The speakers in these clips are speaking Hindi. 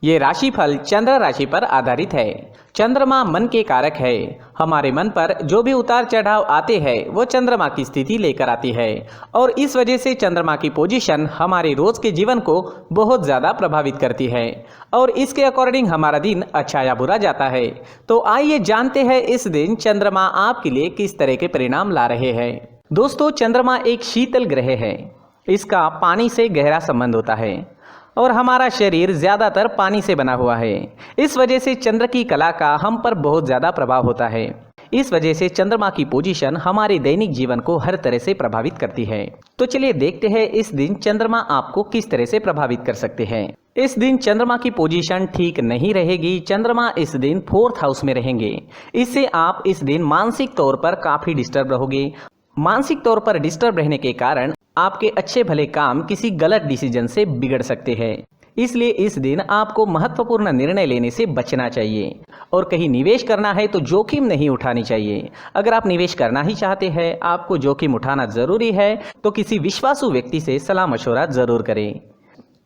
ये राशिफल चंद्र राशि पर आधारित है। चंद्रमा मन के कारक है। हमारे मन पर जो भी उतार चढ़ाव आते हैं वो चंद्रमा की स्थिति लेकर आती है और इस वजह से चंद्रमा की पोजीशन हमारे रोज के जीवन को बहुत ज़्यादा प्रभावित करती है और इसके अकॉर्डिंग हमारा दिन अच्छा या बुरा जाता है। तो आइए जानते हैं इस दिन चंद्रमा आपके लिए किस तरह के परिणाम ला रहे हैं। दोस्तों, चंद्रमा एक शीतल ग्रह है। इसका पानी से गहरा संबंध होता है और हमारा शरीर ज़्यादातर पानी से बना हुआ है। इस वजह से चंद्र की कला का हम पर बहुत ज़्यादा प्रभाव होता है। इस वजह से चंद्रमा की पोजीशन हमारे दैनिक जीवन को हर तरह से प्रभावित करती है। तो चलिए देखते हैं इस दिन चंद्रमा आपको किस तरह से प्रभावित कर सकते हैं। इस दिन चंद्रमा की पोजीशन ठीक नहीं रहेगी। चंद्रमा इस दिन 4th हाउस में रहेंगे। इससे आप इस दिन मानसिक तौर पर काफ़ी डिस्टर्ब रहोगे। मानसिक तौर पर डिस्टर्ब रहने के कारण आपके अच्छे भले काम किसी गलत डिसीजन से बिगड़ सकते हैं। इसलिए इस दिन आपको महत्वपूर्ण निर्णय लेने से बचना चाहिए और कहीं निवेश करना है तो जोखिम नहीं उठानी चाहिए। अगर आप निवेश करना ही चाहते हैं, आपको जोखिम उठाना जरूरी है, तो किसी विश्वासु व्यक्ति से सलाह मशवरा जरूर करें।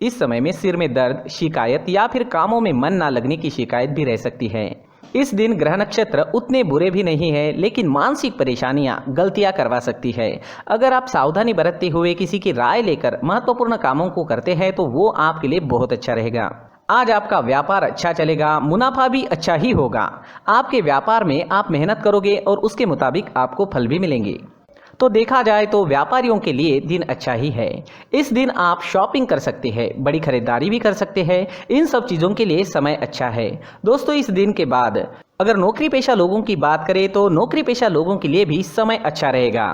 इस समय में सिर में दर्द, शिकायत या फिर कामों में मन ना लगने की शिकायत भी रह सकती है। इस दिन ग्रह नक्षत्र उतने बुरे भी नहीं है, लेकिन मानसिक परेशानियां गलतियां करवा सकती है। अगर आप सावधानी बरतते हुए किसी की राय लेकर महत्वपूर्ण कामों को करते हैं तो वो आपके लिए बहुत अच्छा रहेगा। आज आपका व्यापार अच्छा चलेगा, मुनाफा भी अच्छा ही होगा। आपके व्यापार में आप मेहनत करोगे और उसके मुताबिक आपको फल भी मिलेंगे। तो देखा जाए तो व्यापारियों के लिए दिन अच्छा ही है। इस दिन आप शॉपिंग कर सकते हैं, बड़ी खरीदारी भी कर सकते हैं। इन सब चीज़ों के लिए समय अच्छा है। दोस्तों, इस दिन के बाद अगर नौकरी पेशा लोगों की बात करें तो नौकरी पेशा लोगों के लिए भी समय अच्छा रहेगा।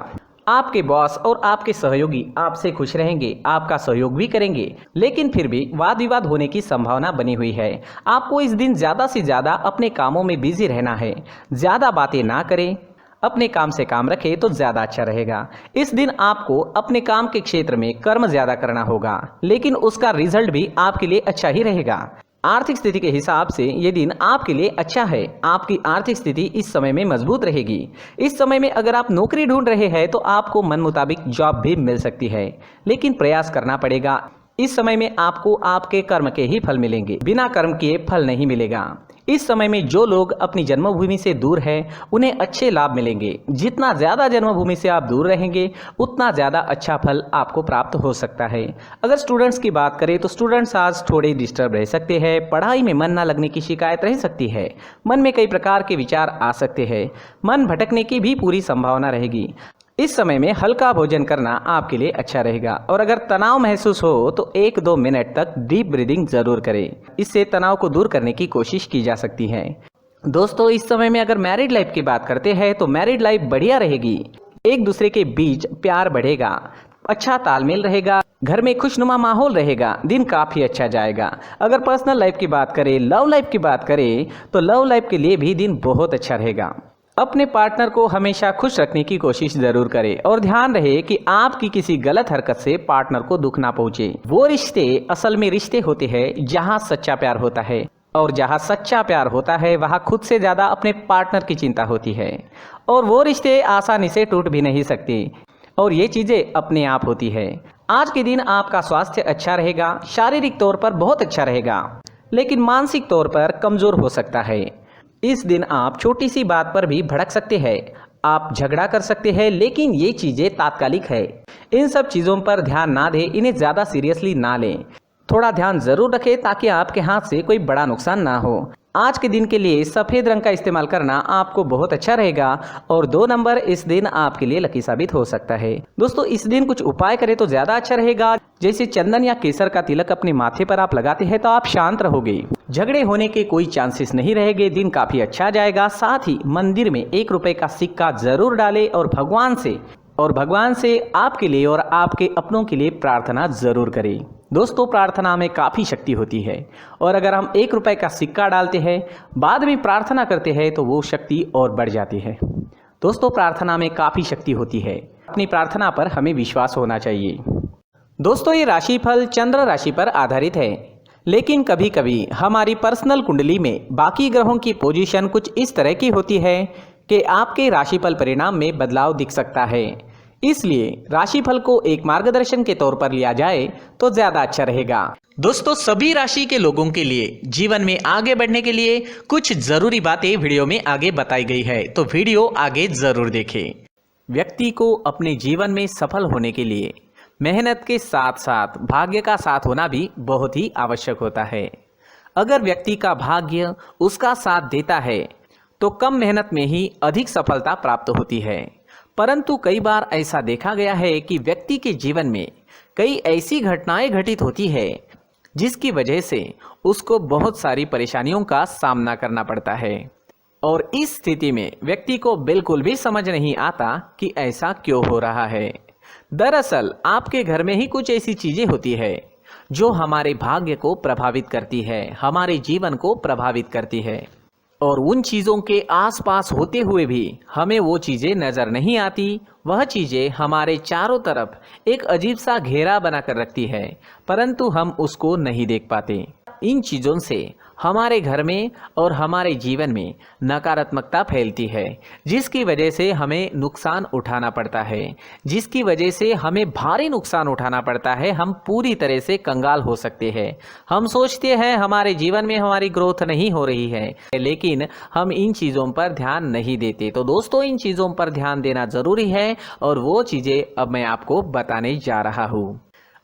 आपके बॉस और आपके सहयोगी आपसे खुश रहेंगे, आपका सहयोग भी करेंगे, लेकिन फिर भी वाद विवाद होने की संभावना बनी हुई है। आपको इस दिन ज़्यादा से ज़्यादा अपने कामों में बिजी रहना है। ज़्यादा बातें ना करें, अपने काम से काम रखें तो ज़्यादा अच्छा रहेगा। इस दिन आपको अपने काम के क्षेत्र में कर्म ज़्यादा करना होगा, लेकिन उसका रिजल्ट भी आपके लिए अच्छा ही रहेगा। आर्थिक स्थिति के हिसाब से ये दिन आपके लिए अच्छा है। आपकी आर्थिक स्थिति इस समय में मजबूत रहेगी। इस समय में अगर आप नौकरी ढूंढ रहे हैं तो आपको मन मुताबिक जॉब भी मिल सकती है, लेकिन प्रयास करना पड़ेगा। इस समय में आपको आपके कर्म के ही फल मिलेंगे, बिना कर्म किए फल नहीं मिलेगा। इस समय में जो लोग अपनी जन्मभूमि से दूर हैं उन्हें अच्छे लाभ मिलेंगे। जितना ज़्यादा जन्मभूमि से आप दूर रहेंगे उतना ज़्यादा अच्छा फल आपको प्राप्त हो सकता है। अगर स्टूडेंट्स की बात करें तो स्टूडेंट्स आज थोड़े डिस्टर्ब रह सकते हैं। पढ़ाई में मन ना लगने की शिकायत रह सकती है। मन में कई प्रकार के विचार आ सकते हैं। मन भटकने की भी पूरी संभावना रहेगी। इस समय में हल्का भोजन करना आपके लिए अच्छा रहेगा और अगर तनाव महसूस हो तो 1-2 मिनट तक डीप ब्रीदिंग जरूर करें। इससे तनाव को दूर करने की कोशिश की जा सकती है। दोस्तों, इस समय में अगर मैरिड लाइफ की बात करते हैं तो मैरिड लाइफ बढ़िया रहेगी। एक दूसरे के बीच प्यार बढ़ेगा, अच्छा तालमेल रहेगा, घर में खुशनुमा माहौल रहेगा। दिन काफ़ी अच्छा जाएगा। अगर पर्सनल लाइफ की बात करें, लव लाइफ की बात करें तो लव लाइफ के लिए भी दिन बहुत अच्छा रहेगा। अपने पार्टनर को हमेशा खुश रखने की कोशिश जरूर करें और ध्यान रहे कि आपकी किसी गलत हरकत से पार्टनर को दुख ना पहुंचे। वो रिश्ते असल में रिश्ते होते हैं जहां सच्चा प्यार होता है और जहां सच्चा प्यार होता है वहां खुद से ज़्यादा अपने पार्टनर की चिंता होती है और वो रिश्ते आसानी से टूट भी नहीं सकते और ये चीज़ें अपने आप होती है। आज के दिन आपका स्वास्थ्य अच्छा रहेगा, शारीरिक तौर पर बहुत अच्छा रहेगा, लेकिन मानसिक तौर पर कमज़ोर हो सकता है। इस दिन आप छोटी सी बात पर भी भड़क सकते हैं। आप झगड़ा कर सकते हैं, लेकिन ये चीज़ें तात्कालिक है। इन सब चीज़ों पर ध्यान ना दें, इन्हें ज़्यादा सीरियसली ना लें। थोड़ा ध्यान ज़रूर रखें ताकि आपके हाथ से कोई बड़ा नुकसान ना हो। आज के दिन के लिए सफ़ेद रंग का इस्तेमाल करना आपको बहुत अच्छा रहेगा और 2 नंबर इस दिन आपके लिए लकी साबित हो सकता है। दोस्तों, इस दिन कुछ उपाय करें तो ज़्यादा अच्छा रहेगा। जैसे चंदन या केसर का तिलक अपने माथे पर आप लगाते हैं तो आप शांत रहोगे। झगड़े होने के कोई चांसेस नहीं रहेंगे। दिन काफ़ी अच्छा जाएगा। साथ ही मंदिर में 1 रुपए का सिक्का जरूर डालें और भगवान से आपके लिए और आपके अपनों के लिए प्रार्थना जरूर करें। दोस्तों, प्रार्थना में काफ़ी शक्ति होती है और अगर हम 1 रुपए का सिक्का डालते हैं, बाद में प्रार्थना करते हैं तो वो शक्ति और बढ़ जाती है। दोस्तों, प्रार्थना में काफ़ी शक्ति होती है। अपनी प्रार्थना पर हमें विश्वास होना चाहिए। दोस्तों, ये राशिफल चंद्र राशि पर आधारित है, लेकिन कभी कभी हमारी पर्सनल कुंडली में बाकी ग्रहों की पोजीशन कुछ इस तरह की होती है कि आपके राशिफल परिणाम में बदलाव दिख सकता है। इसलिए राशिफल को एक मार्गदर्शन के तौर पर लिया जाए तो ज्यादा अच्छा रहेगा। दोस्तों, सभी राशि के लोगों के लिए जीवन में आगे बढ़ने के लिए कुछ जरूरी बातें वीडियो में आगे बताई गई है, तो वीडियो आगे जरूर देखें। व्यक्ति को अपने जीवन में सफल होने के लिए मेहनत के साथ साथ भाग्य का साथ होना भी बहुत ही आवश्यक होता है। अगर व्यक्ति का भाग्य उसका साथ देता है तो कम मेहनत में ही अधिक सफलता प्राप्त होती है। परंतु कई बार ऐसा देखा गया है कि व्यक्ति के जीवन में कई ऐसी घटनाएं घटित होती है जिसकी वजह से उसको बहुत सारी परेशानियों का सामना करना पड़ता है, और इस स्थिति में व्यक्ति को बिल्कुल भी समझ नहीं आता कि ऐसा क्यों हो रहा है। दरअसल आपके घर में ही कुछ ऐसी चीजें होती है जो हमारे भाग्य को प्रभावित करती है, हमारे जीवन को प्रभावित करती है, और उन चीज़ों के आसपास होते हुए भी हमें वो चीज़ें नज़र नहीं आती। वह चीज़ें हमारे चारों तरफ एक अजीब सा घेरा बनाकर रखती है, परंतु हम उसको नहीं देख पाते। इन चीज़ों से हमारे घर में और हमारे जीवन में नकारात्मकता फैलती है, जिसकी वजह से हमें नुकसान उठाना पड़ता है, जिसकी वजह से हमें भारी नुकसान उठाना पड़ता है। हम पूरी तरह से कंगाल हो सकते हैं। हम सोचते हैं हमारे जीवन में हमारी ग्रोथ नहीं हो रही है, लेकिन हम इन चीज़ों पर ध्यान नहीं देते। तो दोस्तों, इन चीज़ों पर ध्यान देना ज़रूरी है, और वो चीज़ें अब मैं आपको बताने जा रहा हूँ।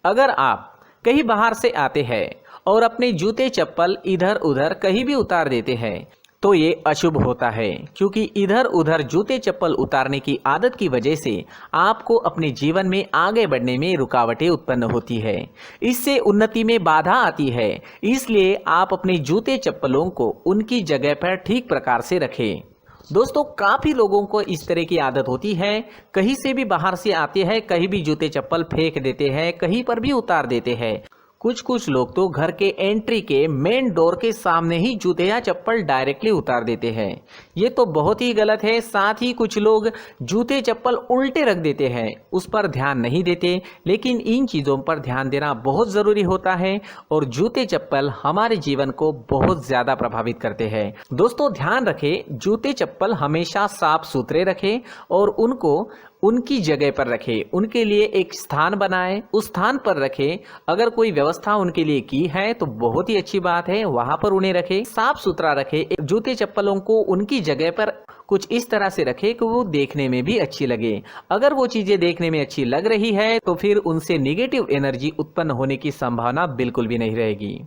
अगर आप कहीं बाहर से आते हैं और अपने जूते चप्पल इधर उधर कहीं भी उतार देते हैं तो ये अशुभ होता है, क्योंकि इधर उधर जूते चप्पल उतारने की आदत की वजह से आपको अपने जीवन में आगे बढ़ने में रुकावटें उत्पन्न होती है। इससे उन्नति में बाधा आती है। इसलिए आप अपने जूते चप्पलों को उनकी जगह पर ठीक प्रकार से रखें। दोस्तों, काफ़ी लोगों को इस तरह की आदत होती है, कहीं से भी बाहर से आते हैं कहीं भी जूते चप्पल फेंक देते हैं, कहीं पर भी उतार देते हैं। कुछ लोग तो घर के एंट्री के मेन डोर के सामने ही जूते या चप्पल डायरेक्टली उतार देते हैं। ये तो बहुत ही गलत है। साथ ही कुछ लोग जूते चप्पल उल्टे रख देते हैं, उस पर ध्यान नहीं देते। लेकिन इन चीज़ों पर ध्यान देना बहुत ज़रूरी होता है, और जूते चप्पल हमारे जीवन को बहुत ज़्यादा प्रभावित करते हैं। दोस्तों, ध्यान रखें, जूते चप्पल हमेशा साफ सुथरे रखें और उनको उनकी जगह पर रखें। उनके लिए एक स्थान बनाएं, उस स्थान पर रखें। अगर कोई व्यवस्था उनके लिए की है तो बहुत ही अच्छी बात है, वहां पर उन्हें रखें, साफ सुथरा रखें। जूते चप्पलों को उनकी जगह पर कुछ इस तरह से रखें कि वो देखने में भी अच्छी लगे। अगर वो चीजें देखने में अच्छी लग रही है तो फिर उनसे निगेटिव एनर्जी उत्पन्न होने की संभावना बिल्कुल भी नहीं रहेगी।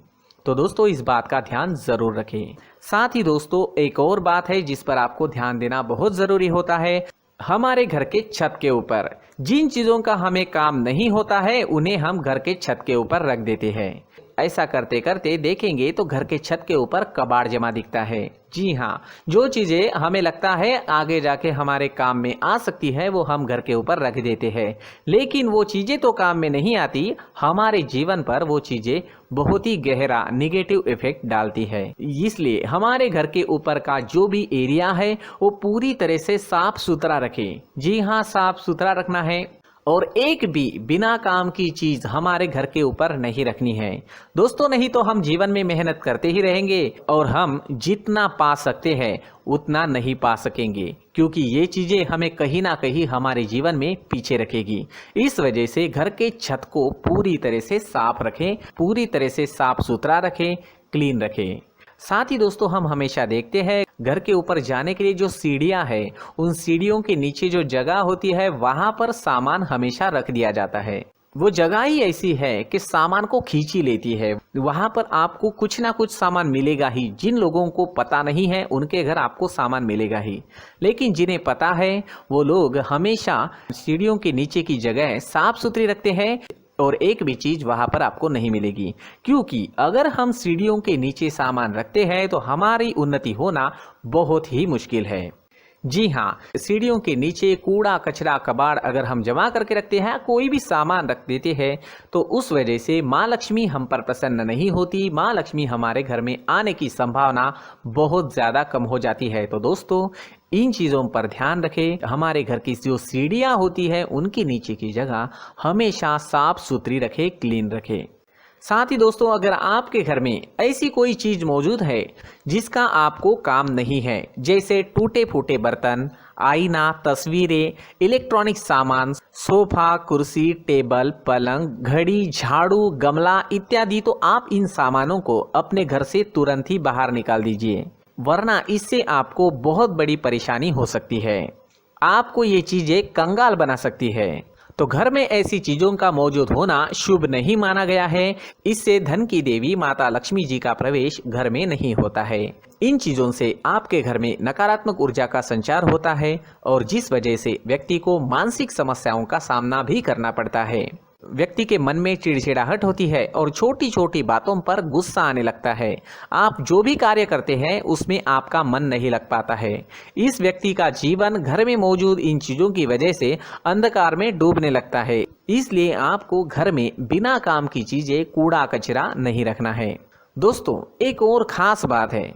तो दोस्तों, इस बात का ध्यान जरूर रखें। साथ ही दोस्तों, एक और बात है जिस पर आपको ध्यान देना बहुत जरूरी होता है। हमारे घर के छत के ऊपर जिन चीज़ों का हमें काम नहीं होता है उन्हें हम घर के छत के ऊपर रख देते हैं। ऐसा करते करते देखेंगे तो घर के छत के ऊपर कबाड़ जमा दिखता है। जी हाँ, जो चीज़ें हमें लगता है आगे जाके हमारे काम में आ सकती है वो हम घर के ऊपर रख देते हैं, लेकिन वो चीज़ें तो काम में नहीं आती। हमारे जीवन पर वो चीज़ें बहुत ही गहरा निगेटिव इफेक्ट डालती है। इसलिए हमारे घर के ऊपर का जो भी एरिया है वो पूरी तरह से साफ सुथरा रखें। जी हाँ, साफ सुथरा रखना है, और एक भी बिना काम की चीज हमारे घर के ऊपर नहीं रखनी है। दोस्तों, नहीं तो हम जीवन में मेहनत करते ही रहेंगे और हम जितना पा सकते हैं उतना नहीं पा सकेंगे, क्योंकि ये चीजें हमें कहीं ना कहीं हमारे जीवन में पीछे रखेगी। इस वजह से घर के छत को पूरी तरह से साफ रखें, पूरी तरह से साफ सुथरा रखें, क्लीन रखें। साथ ही दोस्तों, हम हमेशा देखते हैं घर के ऊपर जाने के लिए जो सीढ़ियां है, उन सीढ़ियों के नीचे जो जगह होती है वहां पर सामान हमेशा रख दिया जाता है। वो जगह ही ऐसी है कि सामान को खींच ही लेती है। वहां पर आपको कुछ ना कुछ सामान मिलेगा ही। जिन लोगों को पता नहीं है उनके घर आपको सामान मिलेगा ही, लेकिन जिन्हें पता है वो लोग हमेशा सीढ़ियों के नीचे की जगह साफ सुथरी रखते हैं, और एक भी चीज वहां पर आपको नहीं मिलेगी। क्योंकि अगर हम सीढ़ियों के नीचे सामान रखते हैं तो हमारी उन्नति होना बहुत ही मुश्किल है। जी हाँ, सीढ़ियों के नीचे कूड़ा कचरा कबाड़ अगर हम जमा करके रखते हैं, कोई भी सामान रख देते हैं, तो उस वजह से माँ लक्ष्मी हम पर प्रसन्न नहीं होती। माँ लक्ष्मी हमारे घर में आने की संभावना बहुत ज़्यादा कम हो जाती है। तो दोस्तों, इन चीज़ों पर ध्यान रखें। हमारे घर की जो सीढ़ियाँ होती है उनकी नीचे की जगह हमेशा साफ सुथरी रखें, क्लीन रखें। साथ ही दोस्तों, अगर आपके घर में ऐसी कोई चीज मौजूद है जिसका आपको काम नहीं है, जैसे टूटे फूटे बर्तन, आईना, तस्वीरें, इलेक्ट्रॉनिक सामान, सोफा, कुर्सी, टेबल, पलंग, घड़ी, झाड़ू, गमला इत्यादि, तो आप इन सामानों को अपने घर से तुरंत ही बाहर निकाल दीजिए, वरना इससे आपको बहुत बड़ी परेशानी हो सकती है। आपको ये चीजें कंगाल बना सकती है। तो घर में ऐसी चीजों का मौजूद होना शुभ नहीं माना गया है। इससे धन की देवी माता लक्ष्मी जी का प्रवेश घर में नहीं होता है। इन चीजों से आपके घर में नकारात्मक ऊर्जा का संचार होता है और जिस वजह से व्यक्ति को मानसिक समस्याओं का सामना भी करना पड़ता है। व्यक्ति के मन में चिड़चिड़ाहट होती है और छोटी छोटी बातों पर गुस्सा आने लगता है। आप जो भी कार्य करते हैं उसमें आपका मन नहीं लग पाता है। इस व्यक्ति का जीवन घर में मौजूद इन चीजों की वजह से अंधकार में डूबने लगता है। इसलिए आपको घर में बिना काम की चीजें, कूड़ा कचरा नहीं रखना है। दोस्तों, एक और खास बात है,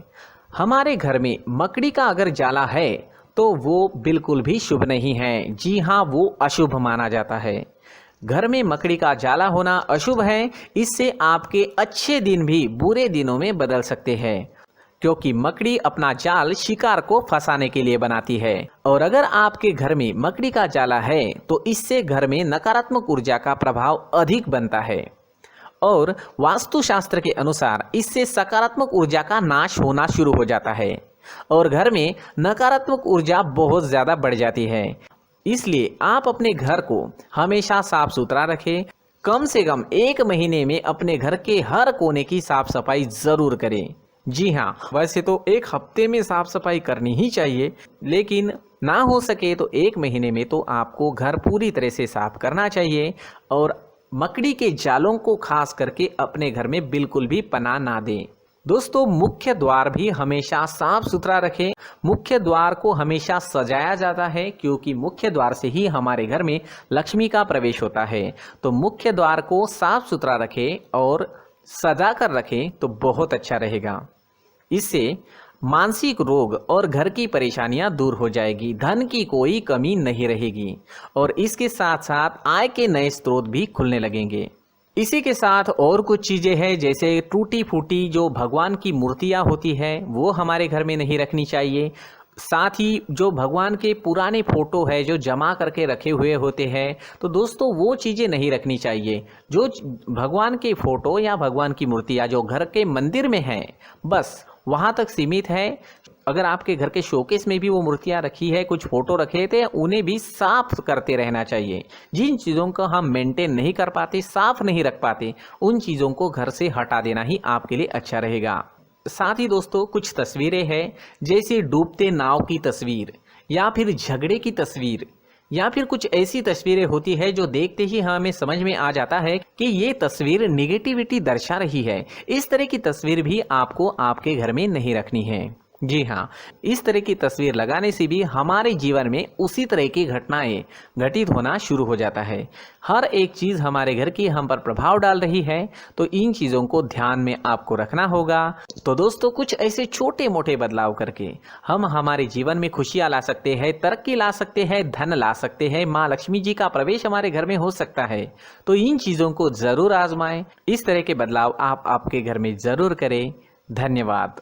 हमारे घर में मकड़ी का अगर जाला है तो वो बिल्कुल भी शुभ नहीं है। जी हाँ, वो अशुभ माना जाता है। घर में मकड़ी का जाला होना अशुभ है। इससे आपके अच्छे दिन भी बुरे दिनों में बदल सकते हैं, क्योंकि मकड़ी अपना जाल शिकार को फंसाने के लिए बनाती है। और अगर आपके घर में मकड़ी का जाला है तो इससे घर में नकारात्मक ऊर्जा का प्रभाव अधिक बनता है और वास्तुशास्त्र के अनुसार इससे सकारात्मक ऊर्जा का नाश होना शुरू हो जाता है और घर में नकारात्मक ऊर्जा बहुत ज्यादा बढ़ जाती है। इसलिए आप अपने घर को हमेशा साफ सुथरा रखें। कम से कम 1 महीने में अपने घर के हर कोने की साफ सफाई जरूर करें। जी हाँ, वैसे तो 1 हफ्ते में साफ सफाई करनी ही चाहिए, लेकिन ना हो सके तो 1 महीने में तो आपको घर पूरी तरह से साफ करना चाहिए और मकड़ी के जालों को खास करके अपने घर में बिल्कुल भी पनाह ना दें। दोस्तों, मुख्य द्वार भी हमेशा साफ सुथरा रखें। मुख्य द्वार को हमेशा सजाया जाता है, क्योंकि मुख्य द्वार से ही हमारे घर में लक्ष्मी का प्रवेश होता है। तो मुख्य द्वार को साफ सुथरा रखें और सजा कर रखें तो बहुत अच्छा रहेगा। इससे मानसिक रोग और घर की परेशानियां दूर हो जाएगी, धन की कोई कमी नहीं रहेगी और इसके साथ साथ आय के नए स्रोत भी खुलने लगेंगे। इसी के साथ और कुछ चीजें हैं, जैसे टूटी फूटी जो भगवान की मूर्तियां होती है वो हमारे घर में नहीं रखनी चाहिए। साथ ही जो भगवान के पुराने फोटो है जो जमा करके रखे हुए होते हैं, तो दोस्तों वो चीजें नहीं रखनी चाहिए। जो भगवान के फोटो या भगवान की मूर्तियां जो घर के मंदिर में हैं, बस वहां तक सीमित है। अगर आपके घर के शोकेस में भी वो मूर्तियां रखी है, कुछ फोटो रखे थे, उन्हें भी साफ करते रहना चाहिए। जिन चीज़ों को हम मेंटेन नहीं कर पाते, साफ नहीं रख पाते, उन चीज़ों को घर से हटा देना ही आपके लिए अच्छा रहेगा। साथ ही दोस्तों, कुछ तस्वीरें हैं, जैसे डूबते नाव की तस्वीर या फिर झगड़े की तस्वीर या फिर कुछ ऐसी तस्वीरें होती है जो देखते ही हमें समझ में आ जाता है कि ये तस्वीर निगेटिविटी दर्शा रही है। इस तरह की तस्वीर भी आपको आपके घर में नहीं रखनी है। जी हाँ, इस तरह की तस्वीर लगाने से भी हमारे जीवन में उसी तरह की घटनाएं घटित होना शुरू हो जाता है। हर एक चीज़ हमारे घर की हम पर प्रभाव डाल रही है, तो इन चीज़ों को ध्यान में आपको रखना होगा। तो दोस्तों, कुछ ऐसे छोटे मोटे बदलाव करके हम हमारे जीवन में खुशियाँ ला सकते हैं, तरक्की ला सकते हैं, धन ला सकते हैं, माँ लक्ष्मी जी का प्रवेश हमारे घर में हो सकता है। तो इन चीज़ों को ज़रूर आजमाएं। इस तरह के बदलाव आप आपके घर में ज़रूर करें। धन्यवाद।